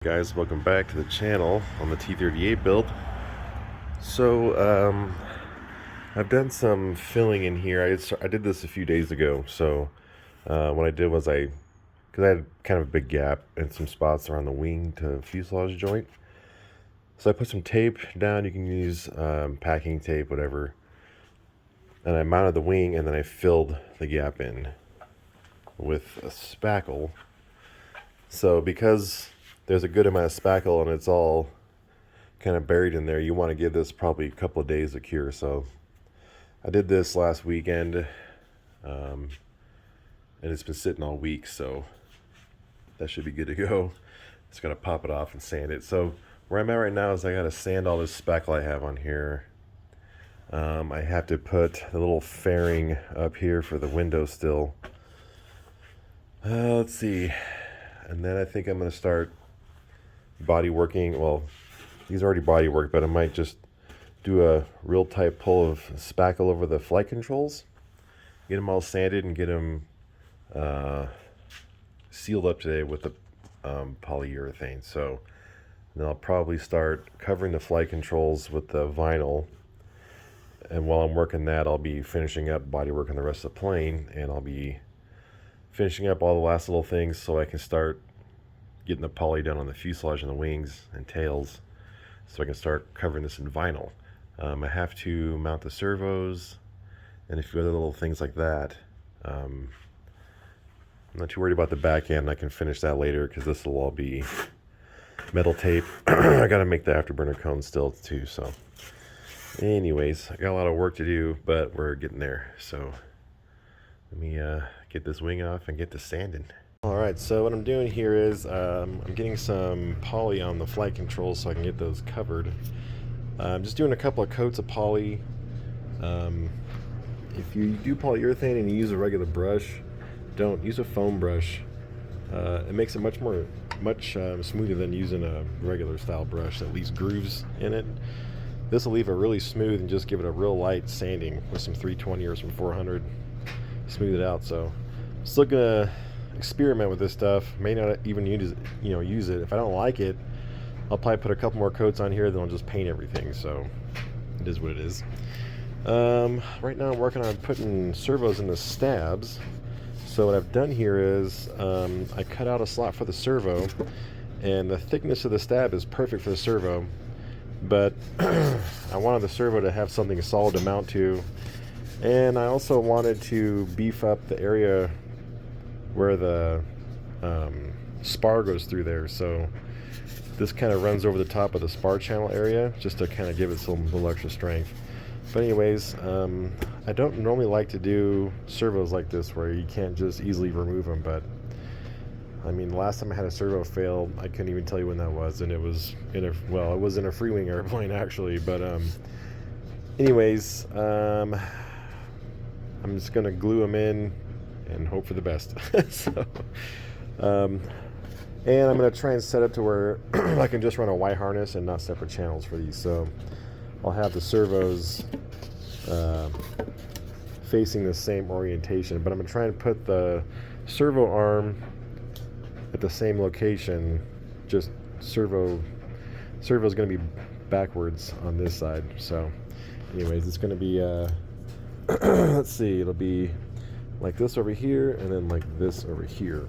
Guys, welcome back to the channel on the T-38 build. So I've done some filling in here. I did this a few days ago. So what I did was because I had kind of a big gap in some spots around the wing to fuselage joint, so I put some tape down. You can use packing tape, whatever, and I mounted the wing, and then I filled the gap in with a spackle. So because there's a good amount of spackle and it's all kind of buried in there, you want to give this probably a couple of days to cure. So I did this last weekend, and it's been sitting all week, so that should be good to go. Just gotta pop it off and sand it. So where I'm at right now is I gotta sand all this spackle I have on here. I have to put the little fairing up here for the window still. Let's see. And then I think I'm gonna start body working. Well, these are already body work, but I might just do a real tight pull of spackle over the flight controls, get them all sanded and get them sealed up today with the polyurethane. So then I'll probably start covering the flight controls with the vinyl, and while I'm working that, I'll be finishing up body work on the rest of the plane, and I'll be finishing up all the last little things so I can start getting the poly done on the fuselage and the wings and tails, so I can start covering this in vinyl. I have to mount the servos and a few other little things like that. I'm not too worried about the back end. I can finish that later because this will all be metal tape. I gotta make the afterburner cone still too. So anyways, I got a lot of work to do, but we're getting there. So let me get this wing off and get to sanding. Alright, so what I'm doing here is I'm getting some poly on the flight controls so I can get those covered. I'm just doing a couple of coats of poly. If you do polyurethane and you use a regular brush, don't use a foam brush. It makes it much smoother than using a regular style brush that leaves grooves in it. This will leave it really smooth and just give it a real light sanding with some 320 or some 400. Smooth it out. So I'm still gonna experiment with this stuff. May not even use it. If I don't like it, I'll probably put a couple more coats on here, then I'll just paint everything. So it is what it is. Right now I'm working on putting servos in the stabs. So what I've done here is I cut out a slot for the servo, and the thickness of the stab is perfect for the servo, but I wanted the servo to have something solid to mount to, and I also wanted to beef up the area where the spar goes through there. So this kind of runs over the top of the spar channel area just to kind of give it some little extra strength. But anyways, I don't normally like to do servos like this where you can't just easily remove them, but I mean, the last time I had a servo fail, I couldn't even tell you when that was, and it was in a, well, it was in a free wing airplane actually. But anyways, I'm just gonna glue them in and hope for the best. So, and I'm going to try and set it to where I can just run a Y harness and not separate channels for these. So I'll have the servos facing the same orientation, but I'm going to try and put the servo arm at the same location. Just servo's going to be backwards on this side. So anyways, it's going to be let's see, it'll be like this over here, and then like this over here.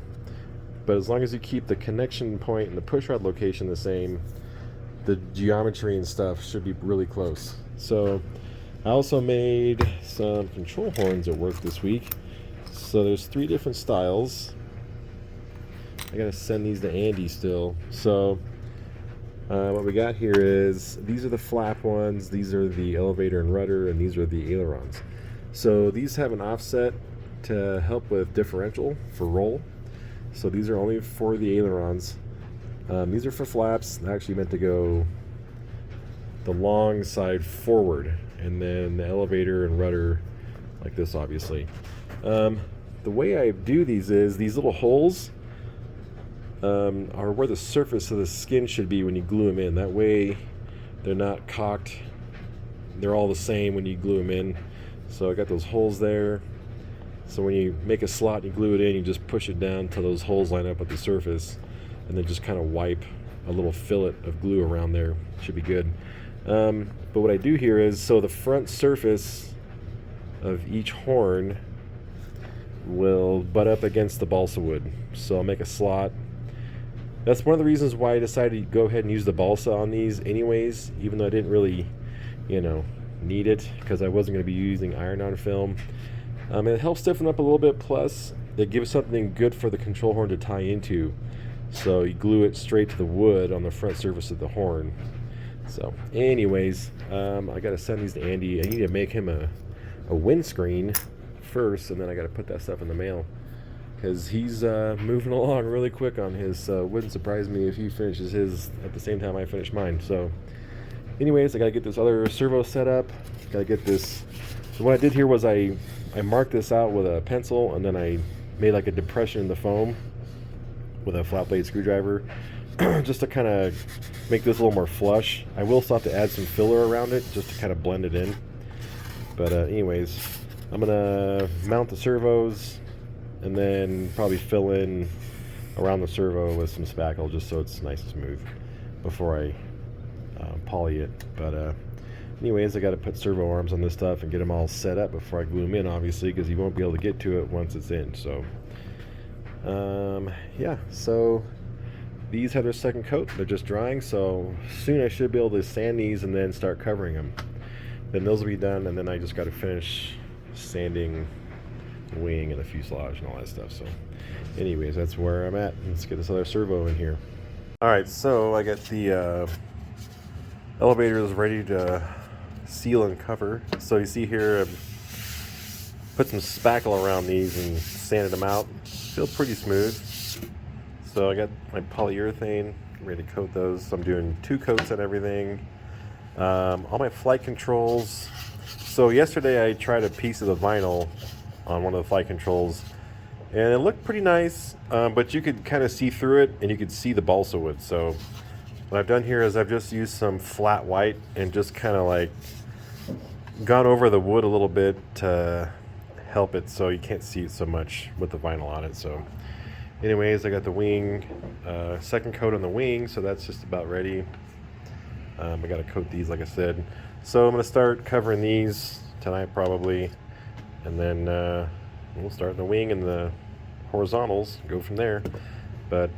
But as long as you keep the connection point and the pushrod location the same, the geometry and stuff should be really close. So I also made some control horns at work this week. So there's 3 different styles. I gotta send these to Andy still. So what we got here is, these are the flap ones, these are the elevator and rudder, and these are the ailerons. So these have an offset to help with differential for roll. So these are only for the ailerons. These are for flaps. They're actually meant to go the long side forward, and then the elevator and rudder like this, obviously. The way I do these is, these little holes are where the surface of the skin should be when you glue them in. That way they're not cocked. They're all the same when you glue them in. So I got those holes there. So when you make a slot and you glue it in, you just push it down till those holes line up with the surface, and then just kind of wipe a little fillet of glue around there. Should be good. But what I do here is, so the front surface of each horn will butt up against the balsa wood. So I'll make a slot. That's one of the reasons why I decided to go ahead and use the balsa on these anyways, even though I didn't really, need it, because I wasn't going to be using iron-on film. It helps stiffen up a little bit, plus it gives something good for the control horn to tie into. So you glue it straight to the wood on the front surface of the horn. So anyways, I got to send these to Andy. I need to make him a windscreen first, and then I got to put that stuff in the mail, because he's moving along really quick on his. Wouldn't surprise me if he finishes his at the same time I finish mine. So anyways, I got to get this other servo set up. Got to get this. So what I did here was I marked this out with a pencil, and then I made like a depression in the foam with a flat blade screwdriver just to kind of make this a little more flush. I will still have to add some filler around it just to kind of blend it in. But anyways, I'm gonna mount the servos and then probably fill in around the servo with some spackle just so it's nice and smooth before I poly it. But anyways, I got to put servo arms on this stuff and get them all set up before I glue them in, obviously, because you won't be able to get to it once it's in. So yeah, so these have their second coat. They're just drying, so soon I should be able to sand these and then start covering them. Then those will be done, and then I just got to finish sanding the wing and the fuselage and all that stuff. So anyways, that's where I'm at. Let's get this other servo in here. Alright, so I got the elevators ready to seal and cover. So you see here, put some spackle around these and sanded them out. Feel pretty smooth. So I got my polyurethane ready to coat those. So I'm doing 2 coats on everything. All my flight controls. So yesterday I tried a piece of the vinyl on one of the flight controls, and it looked pretty nice, but you could kind of see through it, and you could see the balsa wood. So what I've done here is I've just used some flat white and just kind of like gone over the wood a little bit to help it so you can't see it so much with the vinyl on it. So anyways, I got the wing, second coat on the wing, so that's just about ready. I got to coat these, like I said. So I'm going to start covering these tonight probably, and then we'll start in the wing and the horizontals, go from there. But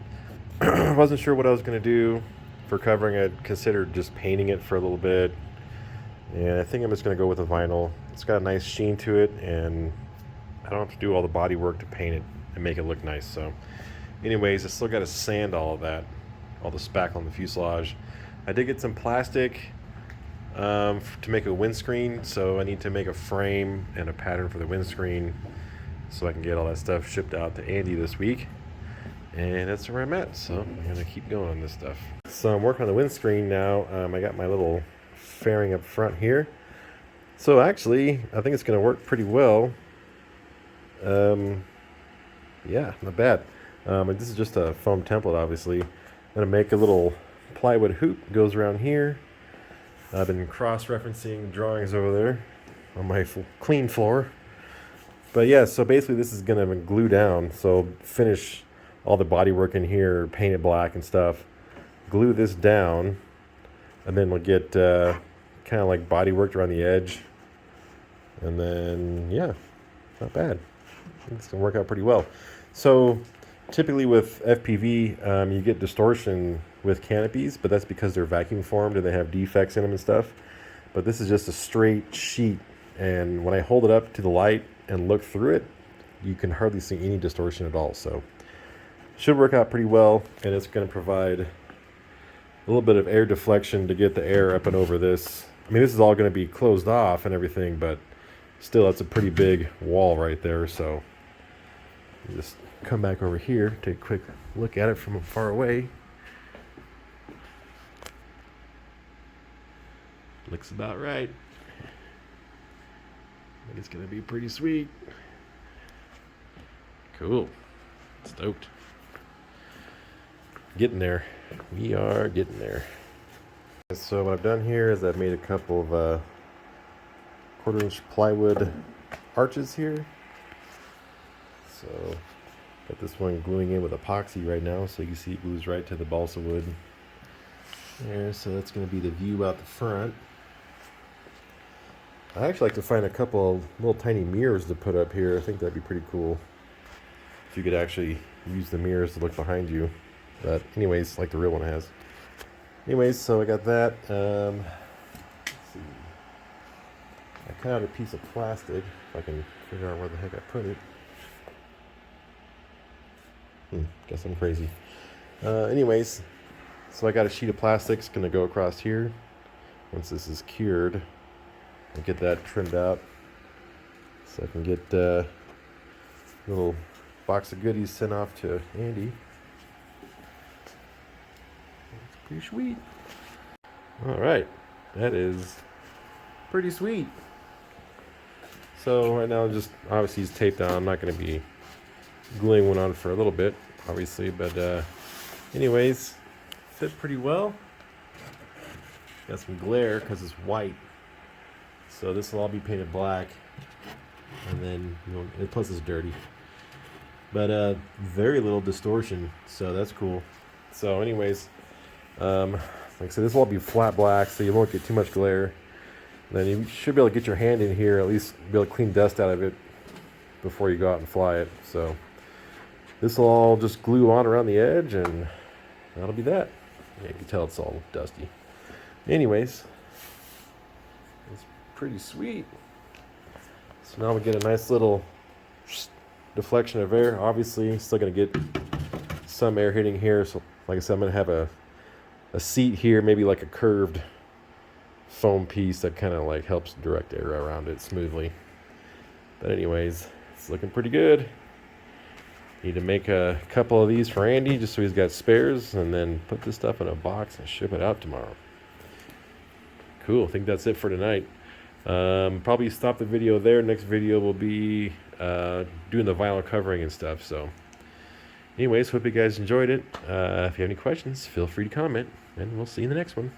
I wasn't sure what I was going to do for covering. I'd considered just painting it for a little bit, and I think I'm just going to go with the vinyl. It's got a nice sheen to it, and I don't have to do all the body work to paint it and make it look nice. So anyways, I still got to sand all of that, all the spackle on the fuselage. I did get some plastic to make a windscreen, so I need to make a frame and a pattern for the windscreen so I can get all that stuff shipped out to Andy this week. And that's where I'm at, so I'm going to keep going on this stuff. So I'm working on the windscreen now. I got my little fairing up front here. So actually, I think it's going to work pretty well. Yeah, not bad. This is just a foam template, obviously. I'm going to make a little plywood hoop, goes around here. I've been cross-referencing drawings over there on my clean floor. But yeah, so basically this is going to glue down. So finish all the body work in here, paint it black and stuff. Glue this down, and then we'll get kind of like body worked around the edge. And then, yeah, not bad. I think it's going to work out pretty well. So typically with FPV, you get distortion with canopies, but that's because they're vacuum formed and they have defects in them and stuff. But this is just a straight sheet, and when I hold it up to the light and look through it, you can hardly see any distortion at all. So should work out pretty well, and it's going to provide a little bit of air deflection to get the air up and over this. I mean, this is all going to be closed off and everything, but still, that's a pretty big wall right there. So just come back over here, take a quick look at it from far away. Looks about right. I think it's going to be pretty sweet. Cool. Stoked. Getting there. We are getting there. So what I've done here is I've made a couple of 1/4-inch plywood arches here. So got this one gluing in with epoxy right now, so you can see it glues right to the balsa wood There, so that's going to be the view out the front. I actually like to find a couple of little tiny mirrors to put up here. I think that'd be pretty cool if you could actually use the mirrors to look behind you. But anyways, like the real one has. Anyways, so I got that. Let's see. I cut out a piece of plastic. If I can figure out where the heck I put it. Guess I'm crazy. Anyways, so I got a sheet of plastic. It's going to go across here. Once this is cured, I'll get that trimmed out. So I can get a little box of goodies sent off to Andy. It's pretty sweet. Alright, that is pretty sweet. So right now, just obviously he's taped on. I'm not going to be gluing one on for a little bit, obviously, but anyways, fit pretty well. Got some glare because it's white, so this will all be painted black, and then plus it's dirty, but very little distortion, so that's cool. So anyways, like I said, this will all be flat black, so you won't get too much glare. Then you should be able to get your hand in here, at least be able to clean dust out of it before you go out and fly it. So this will all just glue on around the edge, and that'll be that. Yeah, you can tell it's all dusty. Anyways, it's pretty sweet. So now we get a nice little deflection of air. Obviously, still going to get some air hitting here. So like I said, I'm going to have a seat here, maybe like a curved foam piece that kind of like helps direct air around it smoothly. But anyways, it's looking pretty good. Need to make a couple of these for Andy just so he's got spares, and then put this stuff in a box and ship it out tomorrow. Cool, I think that's it for tonight. Probably stop the video there. Next video will be doing the vinyl covering and stuff. So anyways, hope you guys enjoyed it. If you have any questions, feel free to comment, and we'll see you in the next one.